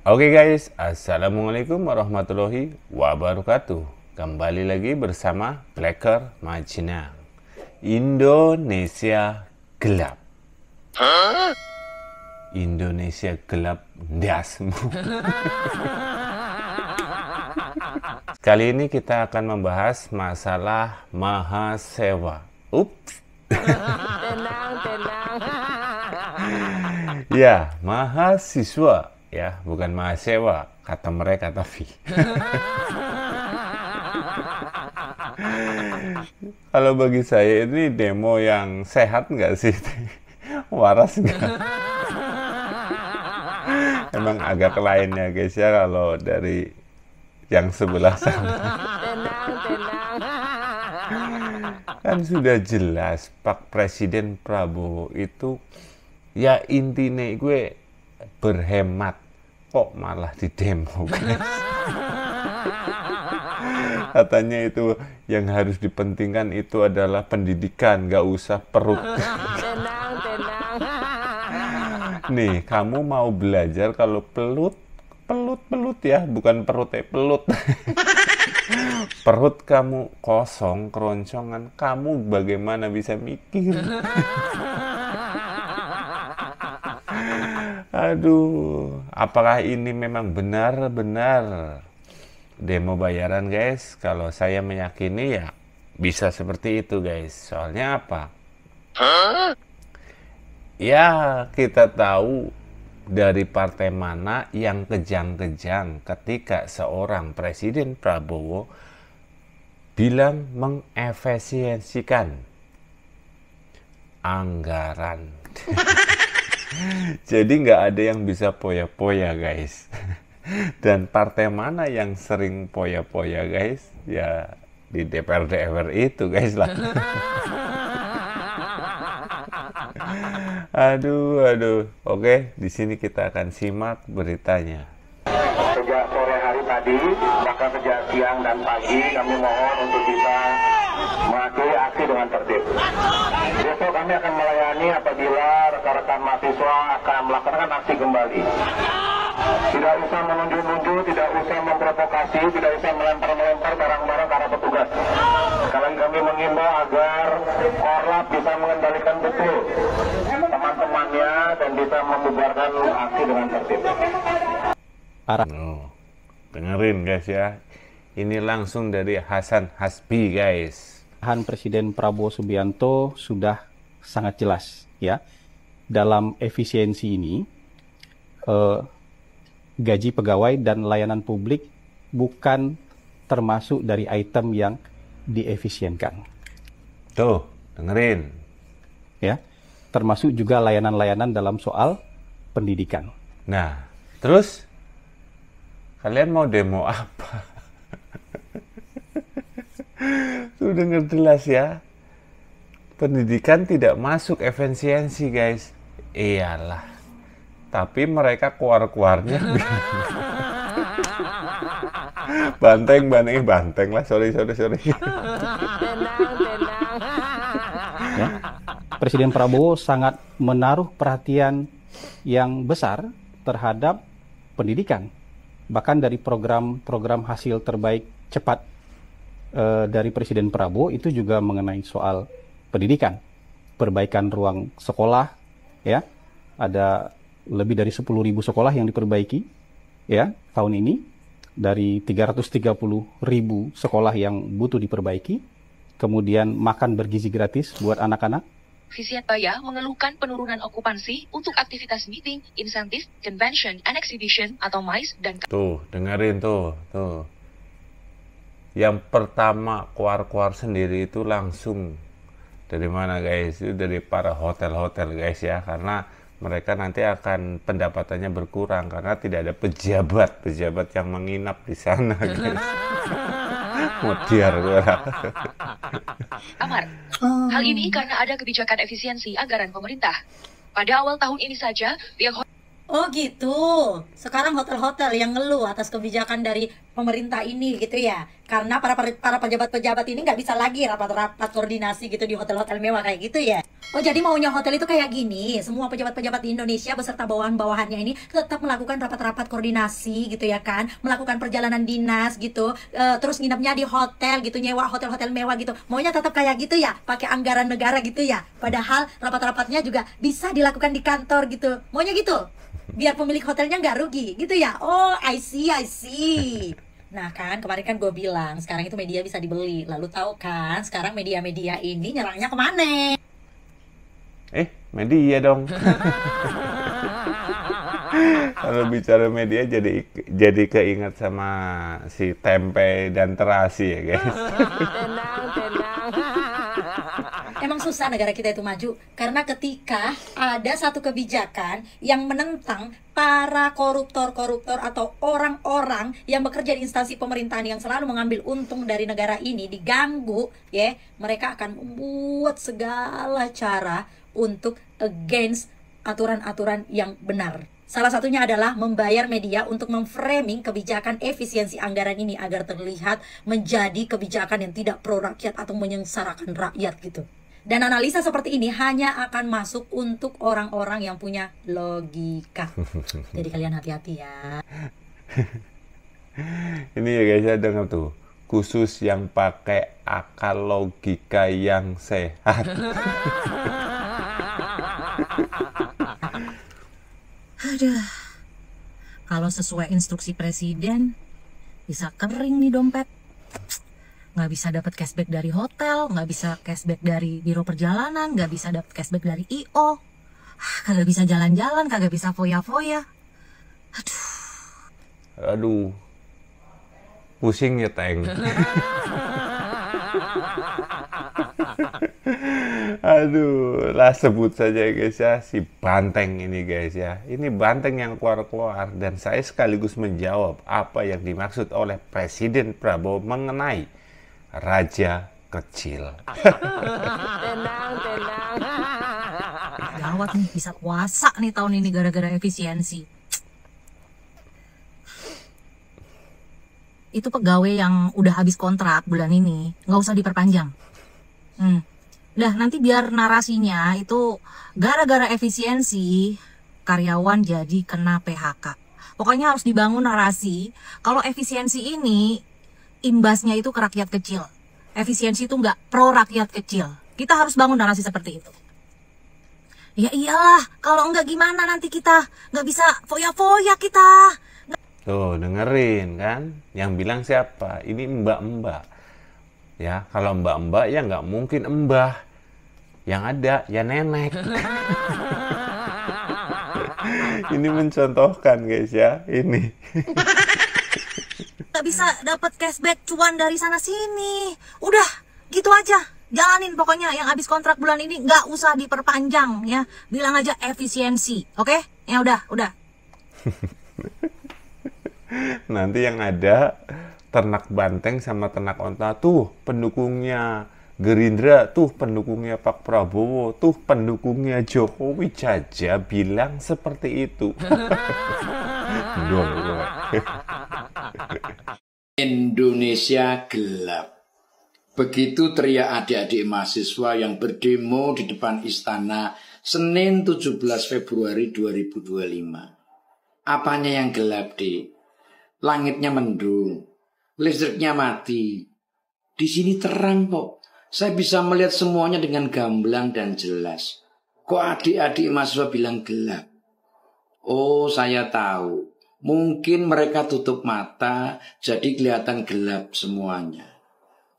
Oke guys, Assalamualaikum warahmatullahi wabarakatuh. Kembali lagi bersama Blacker Majinang. Indonesia gelap. Indonesia gelap dasmu. Kali ini kita akan membahas masalah mahasiswa. Ups. Tenang. Ya, mahasiswa. Ya, bukan mahasiswa, kata mereka tapi. Kalau bagi saya ini demo yang sehat nggak sih? Waras nggak? Emang agak lain ya guys ya kalau dari yang sebelah sana. Tenang. Kan sudah jelas Pak Presiden Prabowo itu ya intinya gue berhemat, kok malah di demo guys. Katanya itu yang harus dipentingkan itu adalah pendidikan, gak usah perut. Tenang. Nih, kamu mau belajar kalau pelut ya, bukan perut pelut. Perut kamu kosong, keroncongan, kamu bagaimana bisa mikir? Aduh, apakah ini memang benar-benar demo bayaran guys? Kalau saya meyakini ya bisa seperti itu guys. Soalnya apa? Ya kita tahu dari partai mana yang kejang-kejang ketika seorang Presiden Prabowo bilang mengefisiensikan anggaran. Jadi nggak ada yang bisa poya-poya guys. Dan partai mana yang sering poya-poya guys? Ya di DPR itu guys lah. Aduh. Oke, di sini kita akan simak beritanya. Sejak sore hari tadi, bahkan sejak siang dan pagi, kami mohon untuk bisa mengakhiri aksi dengan tertib. Besok kami akan melayani apabila rekan-rekan mahasiswa akan melaksanakan aksi kembali. Tidak usah menunjuk-nunjuk, tidak usah memprovokasi, tidak usah melempar-melempar barang-barang ke arah petugas. Sekali lagi kami mengimbau agar Korlap bisa mengendalikan betul teman-temannya dan bisa membubarkan aksi dengan tertib. Dengerin guys ya, ini langsung dari Hasan Hasbi guys. Arahan Presiden Prabowo Subianto sudah sangat jelas ya. Dalam efisiensi ini, gaji pegawai dan layanan publik bukan termasuk dari item yang diefisienkan. Tuh, dengerin. Ya, termasuk juga layanan-layanan dalam soal pendidikan. Nah, terus kalian mau demo apa? Sudah dengar jelas ya. Pendidikan tidak masuk efisiensi guys. Iyalah. Tapi mereka keluar-keluarnya banteng lah. Sorry. Ya. Presiden Prabowo sangat menaruh perhatian yang besar terhadap pendidikan. Bahkan dari program hasil terbaik cepat dari Presiden Prabowo itu juga mengenai soal pendidikan. Perbaikan ruang sekolah, ya. Ada lebih dari 10.000 sekolah yang diperbaiki ya tahun ini, dari 330.000 sekolah yang butuh diperbaiki. Kemudian makan bergizi gratis buat anak-anak. Visiatbaya mengeluhkan penurunan okupansi untuk aktivitas meeting, insentif, convention, and exhibition atau MICE dan tuh dengerin tuh. Yang pertama keluar sendiri itu langsung dari mana guys? Itu dari para hotel-hotel guys ya, karena mereka nanti akan pendapatannya berkurang karena tidak ada pejabat yang menginap di sana guys. Mutiar gue. Amar. Hal ini karena ada kebijakan efisiensi anggaran pemerintah. Pada awal tahun ini saja, pihak Oh gitu. Sekarang hotel-hotel yang ngeluh atas kebijakan dari pemerintah ini gitu ya. Karena para pejabat-pejabat ini nggak bisa lagi rapat-rapat koordinasi gitu di hotel-hotel mewah kayak gitu ya. Oh, jadi maunya hotel itu kayak gini, semua pejabat-pejabat di Indonesia beserta bawahan-bawahannya ini tetap melakukan rapat-rapat koordinasi gitu ya kan, melakukan perjalanan dinas gitu, terus nginepnya di hotel gitu, nyewa hotel-hotel mewah gitu. Maunya tetap kayak gitu ya, pakai anggaran negara gitu ya. Padahal rapat-rapatnya juga bisa dilakukan di kantor gitu. Maunya gitu, biar pemilik hotelnya nggak rugi gitu ya. Oh, I see. Nah kan, kemarin kan gue bilang sekarang itu media bisa dibeli. Lalu tahu kan, sekarang media-media ini nyerangnya kemana? Media dong. Kalau bicara media jadi keinget sama si tempe dan terasi ya guys. Tenang. Emang susah negara kita itu maju karena ketika ada satu kebijakan yang menentang para koruptor atau orang-orang yang bekerja di instansi pemerintahan yang selalu mengambil untung dari negara ini diganggu, ya, mereka akan membuat segala cara untuk against aturan-aturan yang benar. Salah satunya adalah membayar media untuk memframing kebijakan efisiensi anggaran ini agar terlihat menjadi kebijakan yang tidak pro rakyat atau menyengsarakan rakyat gitu. Dan analisa seperti ini hanya akan masuk untuk orang-orang yang punya logika. Jadi kalian hati-hati ya. Ini ya guys, ya dengar tuh. Khusus yang pakai akal logika yang sehat. Aduh, kalau sesuai instruksi presiden bisa kering nih dompet. Nggak bisa dapat cashback dari hotel, nggak bisa cashback dari biro perjalanan, nggak bisa dapat cashback dari IO. Kagak bisa jalan-jalan, kagak bisa foya-foya. Aduh, pusing ya Teng. Aduh, lah sebut saja guys ya, si Banteng ini guys ya. Ini Banteng yang keluar-keluar dan saya sekaligus menjawab apa yang dimaksud oleh Presiden Prabowo mengenai raja kecil. Tenang. Gawat nih, bisa puasa nih tahun ini gara-gara efisiensi. Itu pegawai yang udah habis kontrak bulan ini, nggak usah diperpanjang. Udah, nanti biar narasinya itu gara-gara efisiensi karyawan jadi kena PHK. Pokoknya harus dibangun narasi kalau efisiensi ini imbasnya itu ke rakyat kecil. Efisiensi itu nggak pro rakyat kecil. Kita harus bangun narasi seperti itu. Ya iyalah, kalau enggak gimana nanti kita nggak bisa foya-foya kita. Tuh, dengerin kan? Yang bilang siapa? Ini mbak-mbak. Ya, kalau mbak-mbak ya nggak mungkin mbah. Yang ada ya nenek. Ini mencontohkan guys ya, ini. Nggak bisa dapat cashback cuan dari sana sini. Udah, gitu aja. Jalanin pokoknya yang habis kontrak bulan ini nggak usah diperpanjang ya. Bilang aja efisiensi, oke? Ya udah. Nanti yang ada ternak banteng sama ternak onta tuh pendukungnya Gerindra, tuh pendukungnya Pak Prabowo, tuh pendukungnya Jokowi Jaja bilang seperti itu. Indonesia gelap. Begitu teriak adik-adik mahasiswa yang berdemo di depan istana Senin 17 Februari 2025. Apanya yang gelap, Dik? Langitnya mendung, listriknya mati. Di sini terang kok. Saya bisa melihat semuanya dengan gamblang dan jelas. Kok adik-adik mahasiswa bilang gelap? Oh, saya tahu. Mungkin mereka tutup mata, jadi kelihatan gelap semuanya.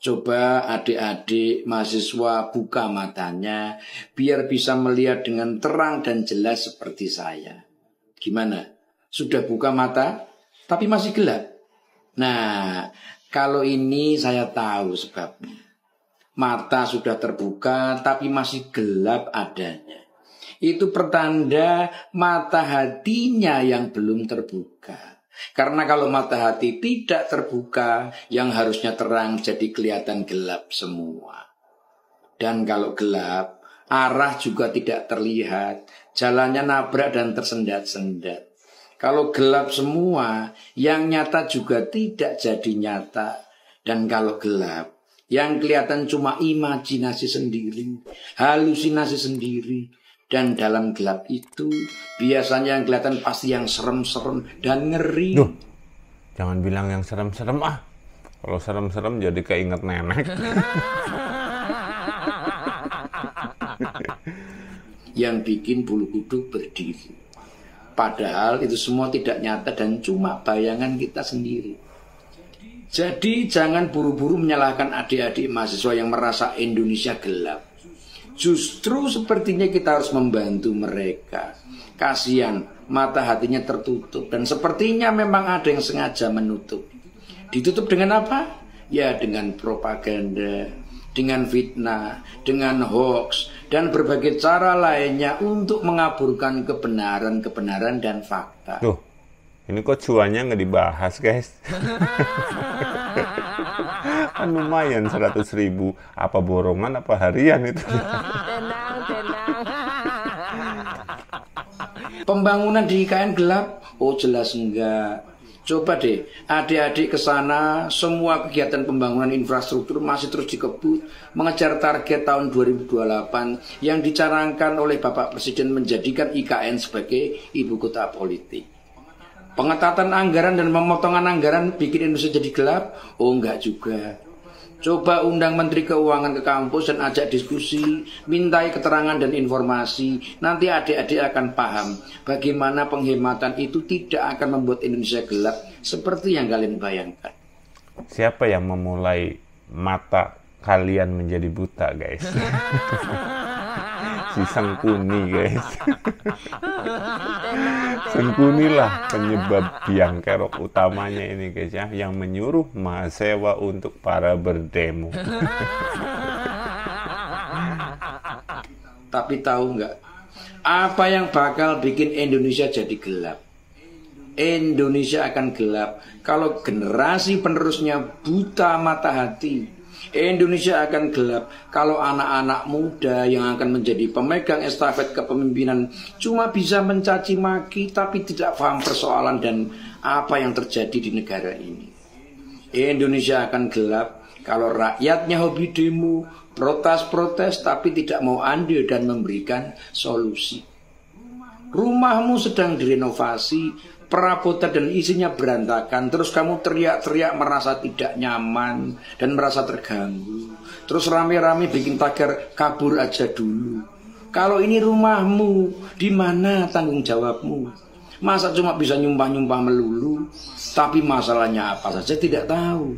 Coba adik-adik mahasiswa buka matanya, biar bisa melihat dengan terang dan jelas seperti saya. Gimana? Sudah buka mata, tapi masih gelap? Nah, kalau ini saya tahu sebabnya. Mata sudah terbuka tapi masih gelap adanya. Itu pertanda mata hatinya yang belum terbuka. Karena kalau mata hati tidak terbuka, yang harusnya terang jadi kelihatan gelap semua. Dan kalau gelap, arah juga tidak terlihat, jalannya nabrak dan tersendat-sendat. Kalau gelap semua, yang nyata juga tidak jadi nyata. Dan kalau gelap, Yang kelihatan cuma imajinasi sendiri, halusinasi sendiri. Dan dalam gelap itu biasanya yang kelihatan pasti yang serem-serem dan ngeri. Duh, jangan bilang yang serem-serem ah. Kalau serem-serem jadi keinget nenek. Yang bikin bulu kuduk berdiri. Padahal itu semua tidak nyata dan cuma bayangan kita sendiri. Jadi jangan buru-buru menyalahkan adik-adik mahasiswa yang merasa Indonesia gelap. Justru sepertinya kita harus membantu mereka. Kasihan, mata hatinya tertutup. Dan sepertinya memang ada yang sengaja menutup. Ditutup dengan apa? Ya dengan propaganda, dengan fitnah, dengan hoax, dan berbagai cara lainnya untuk mengaburkan kebenaran-kebenaran dan fakta. Tuh, ini kok cuannya nggak dibahas, guys? Kan lumayan 100.000. Apa borongan, apa harian itu? Tenang. Pembangunan di IKN gelap? Oh jelas enggak. Coba deh, adik-adik ke sana, semua kegiatan pembangunan infrastruktur masih terus dikebut, mengejar target tahun 2028 yang dicanangkan oleh Bapak Presiden menjadikan IKN sebagai ibu kota politik. Pengetatan anggaran dan pemotongan anggaran bikin Indonesia jadi gelap? Oh enggak juga. Coba undang Menteri Keuangan ke kampus dan ajak diskusi, mintai keterangan dan informasi. Nanti adik-adik akan paham bagaimana penghematan itu tidak akan membuat Indonesia gelap seperti yang kalian bayangkan. Siapa yang memulai mata kalian menjadi buta, guys? Si Sengkuni, guys. Sengkuni lah penyebab biang kerok utamanya ini, guys ya, yang menyuruh mahasiswa untuk para berdemo. Tapi tahu nggak apa yang bakal bikin Indonesia jadi gelap? Indonesia akan gelap kalau generasi penerusnya buta mata hati. Indonesia akan gelap kalau anak-anak muda yang akan menjadi pemegang estafet kepemimpinan cuma bisa mencaci maki tapi tidak paham persoalan dan apa yang terjadi di negara ini. Indonesia akan gelap kalau rakyatnya hobi demo, protes tapi tidak mau andil dan memberikan solusi. Rumahmu sedang direnovasi, perabotan dan isinya berantakan, terus kamu teriak-teriak merasa tidak nyaman dan merasa terganggu. Terus rame-rame bikin tagar kabur aja dulu. Kalau ini rumahmu, di mana tanggung jawabmu? Masa cuma bisa nyumpah-nyumpah melulu, tapi masalahnya apa saja tidak tahu.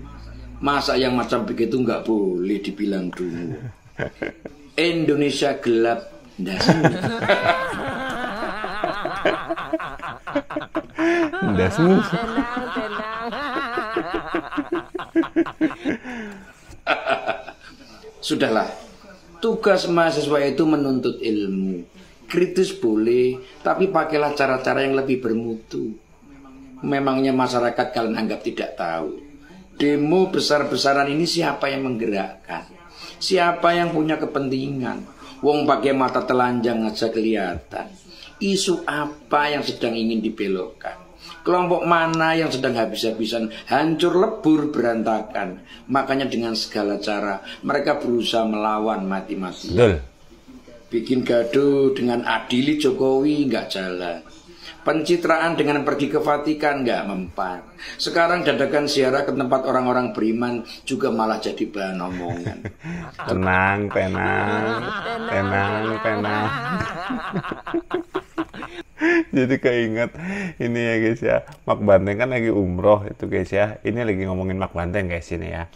Masa yang macam begitu nggak boleh dibilang dulu. Indonesia gelap, Dasmu. Sudahlah, tugas mahasiswa itu menuntut ilmu. Kritis boleh, tapi pakailah cara-cara yang lebih bermutu. Memangnya masyarakat kalian anggap tidak tahu? Demo besar-besaran ini siapa yang menggerakkan? Siapa yang punya kepentingan? Wong pakai mata telanjang aja kelihatan. Isu apa yang sedang ingin dibelokkan? Kelompok mana yang sedang habis-habisan hancur lebur berantakan? Makanya dengan segala cara mereka berusaha melawan mati-matian. Bikin gaduh dengan adili Jokowi nggak jalan. Pencitraan dengan pergi ke Vatikan nggak mempan. Sekarang dadakan ziarah ke tempat orang-orang beriman juga malah jadi bahan omongan. Tenang. Jadi keinget ini ya guys ya, Mak Banteng kan lagi umroh itu guys ya. Ini lagi ngomongin Mak Banteng guys ini ya.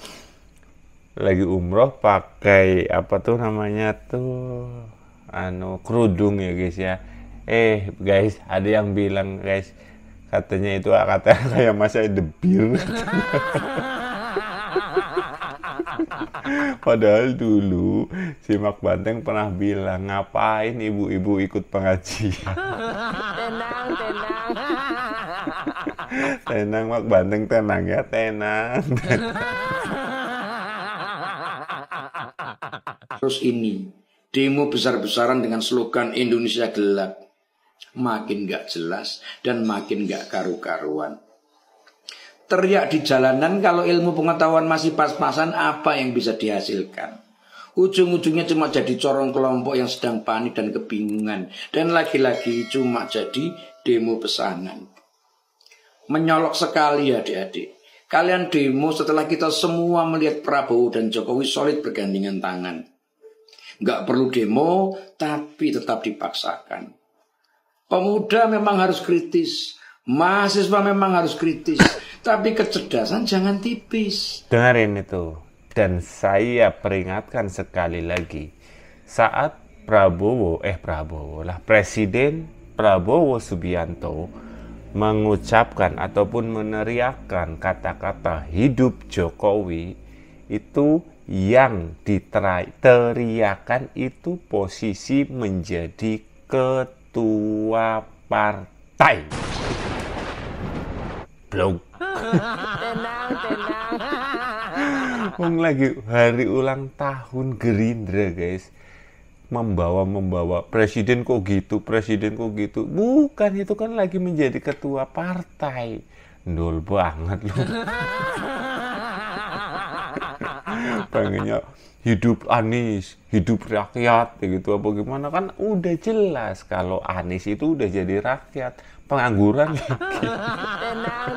Lagi umroh pakai apa tuh namanya tuh kerudung ya guys ya. Guys, ada yang bilang guys, katanya itu katanya kayak masa debir. Padahal dulu si Mak Banteng pernah bilang, ngapain ibu-ibu ikut pengajian? Tenang Mak Banteng, tenang ya, tenang. Terus ini demo besar-besaran dengan slogan Indonesia gelap, makin gak jelas dan makin gak karu-karuan. Teriak di jalanan kalau ilmu pengetahuan masih pas-pasan, apa yang bisa dihasilkan? Ujung-ujungnya cuma jadi corong kelompok yang sedang panik dan kebingungan. Dan lagi-lagi cuma jadi demo pesanan. Menyolok sekali adik-adik. Kalian demo setelah kita semua melihat Prabowo dan Jokowi solid bergandengan tangan. Nggak perlu demo, tapi tetap dipaksakan. Pemuda memang harus kritis, mahasiswa memang harus kritis, tapi kecerdasan jangan tipis. Dengerin itu. Dan saya peringatkan sekali lagi, saat Presiden Prabowo Subianto mengucapkan ataupun meneriakkan kata-kata hidup Jokowi, itu yang diteriakan itu posisi menjadi ketua partai. Blok. Tenang. Lagi hari ulang tahun Gerindra, guys. Membawa presiden kok gitu. Bukan, itu kan lagi menjadi ketua partai. Ndol banget lu. Pengennya hidup Anies, hidup rakyat, gitu apa gimana, kan udah jelas kalau Anies itu udah jadi rakyat, pengangguran lagi. Tenang.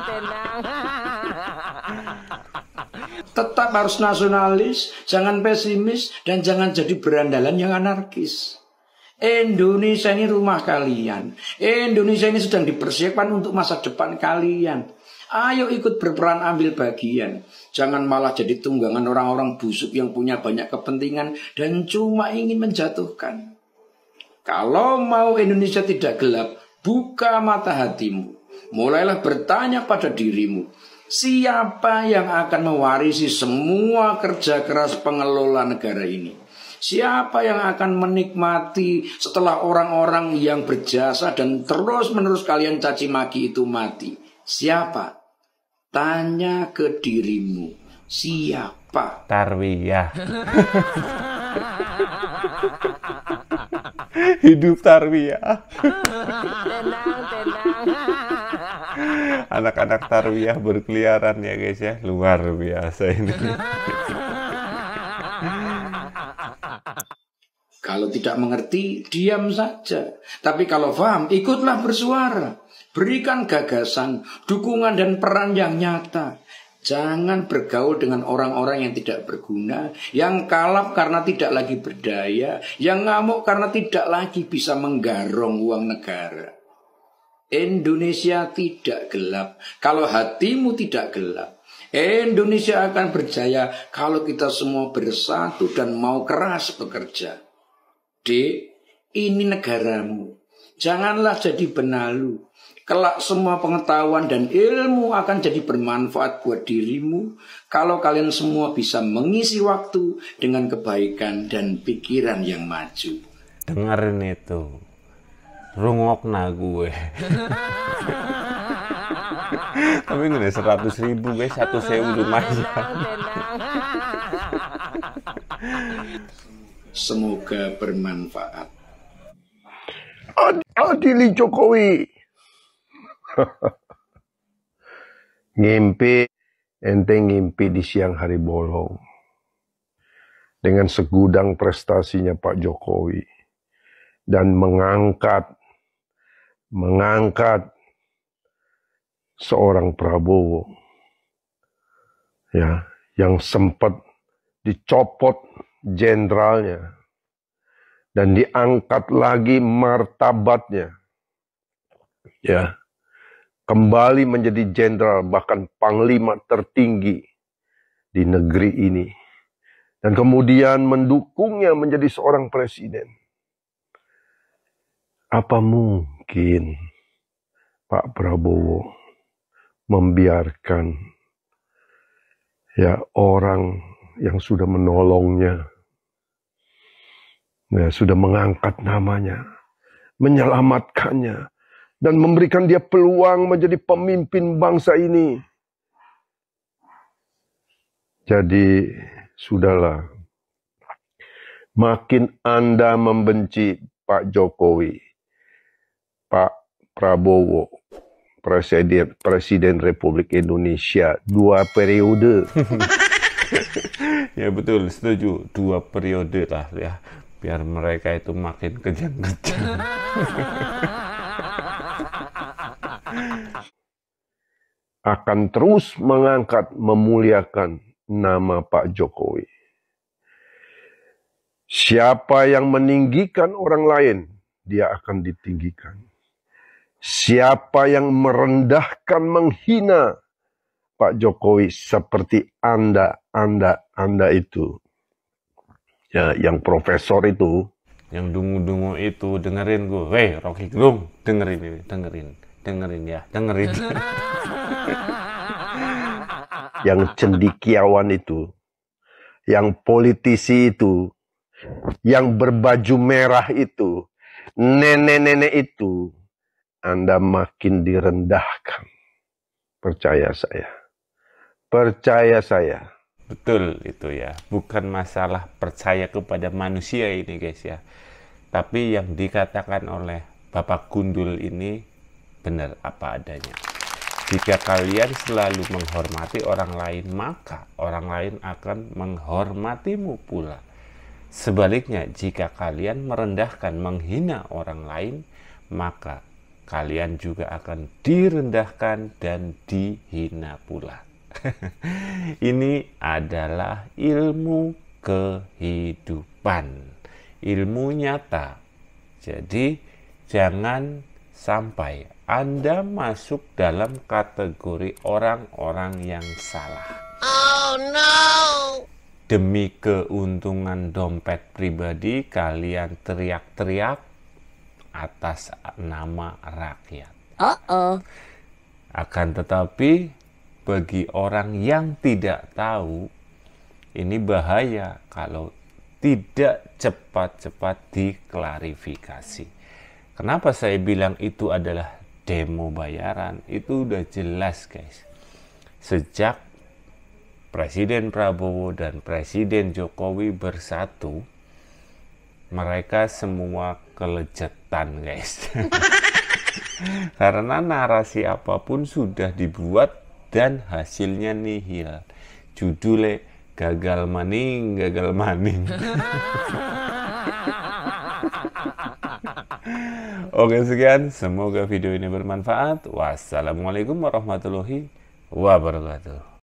Tetap harus nasionalis, jangan pesimis, dan jangan jadi berandalan yang anarkis. Indonesia ini rumah kalian. Indonesia ini sedang dipersiapkan untuk masa depan kalian. Ayo ikut berperan, ambil bagian. Jangan malah jadi tunggangan orang-orang busuk yang punya banyak kepentingan dan cuma ingin menjatuhkan. Kalau mau Indonesia tidak gelap, buka mata hatimu. Mulailah bertanya pada dirimu, siapa yang akan mewarisi semua kerja keras pengelola negara ini? Siapa yang akan menikmati setelah orang-orang yang berjasa dan terus-menerus kalian caci maki itu mati? Siapa? Tanya ke dirimu, siapa? Tarwiyah. Hidup Tarwiyah. Tenang. Anak-anak Tarwiyah berkeliaran ya guys ya, luar biasa ini. Kalau tidak mengerti, diam saja. Tapi kalau paham, ikutlah bersuara. Berikan gagasan, dukungan dan peran yang nyata. Jangan bergaul dengan orang-orang yang tidak berguna, yang kalap karena tidak lagi berdaya, yang ngamuk karena tidak lagi bisa menggarong uang negara. Indonesia tidak gelap kalau hatimu tidak gelap. Indonesia akan berjaya kalau kita semua bersatu dan mau keras bekerja. Dek, ini negaramu. Janganlah jadi benalu. Kelak semua pengetahuan dan ilmu akan jadi bermanfaat buat dirimu kalau kalian semua bisa mengisi waktu dengan kebaikan dan pikiran yang maju. Dengerin itu. Rungokna gue. Tapi gini 100.000 guys, 1.000 lumayan. Semoga bermanfaat. Adili Jokowi. Ngimpi di siang hari bolong. Dengan segudang prestasinya Pak Jokowi. Dan mengangkat seorang Prabowo. Ya, yang sempat dicopot jenderalnya. Dan diangkat lagi martabatnya. Ya. Kembali menjadi jenderal, bahkan panglima tertinggi di negeri ini. Dan kemudian mendukungnya menjadi seorang presiden. Apa mungkin Pak Prabowo membiarkan ya orang yang sudah menolongnya, ya, sudah mengangkat namanya, menyelamatkannya, dan memberikan dia peluang menjadi pemimpin bangsa ini. Jadi, sudahlah. Makin Anda membenci Pak Jokowi, Pak Prabowo, Presiden Republik Indonesia 2 periode. Ya betul, setuju. 2 periode lah ya, biar mereka itu makin kejang-kejang. Akan terus mengangkat, memuliakan nama Pak Jokowi. Siapa yang meninggikan orang lain, dia akan ditinggikan. Siapa yang merendahkan, menghina Pak Jokowi seperti Anda itu, ya, yang profesor itu, yang dungu-dungu itu, dengerin gue, weh Rocky Gerung, dengerin ini, dengerin ya, dengerin. yang cendikiawan itu, yang politisi itu, yang berbaju merah itu, nenek-nenek itu, Anda makin direndahkan. Percaya saya. Percaya saya. Betul itu ya. Bukan masalah percaya kepada manusia ini guys ya. Tapi yang dikatakan oleh Bapak Gundul ini benar apa adanya. Jika kalian selalu menghormati orang lain, maka orang lain akan menghormatimu pula. Sebaliknya, jika kalian merendahkan, menghina orang lain, maka kalian juga akan direndahkan dan dihina pula. Ini adalah ilmu kehidupan, ilmu nyata. Jadi, jangan sampai Anda masuk dalam kategori orang-orang yang salah. Oh no! Demi keuntungan dompet pribadi, kalian teriak-teriak atas nama rakyat. Akan tetapi, bagi orang yang tidak tahu, ini bahaya kalau tidak cepat-cepat diklarifikasi. Kenapa saya bilang itu adalah demo bayaran? Itu udah jelas guys. Sejak Presiden Prabowo dan Presiden Jokowi bersatu, mereka semua kelejetan guys. Karena narasi apapun sudah dibuat dan hasilnya nihil. Judulnya gagal maning. Oke, sekian. Semoga video ini bermanfaat. Wassalamualaikum warahmatullahi wabarakatuh.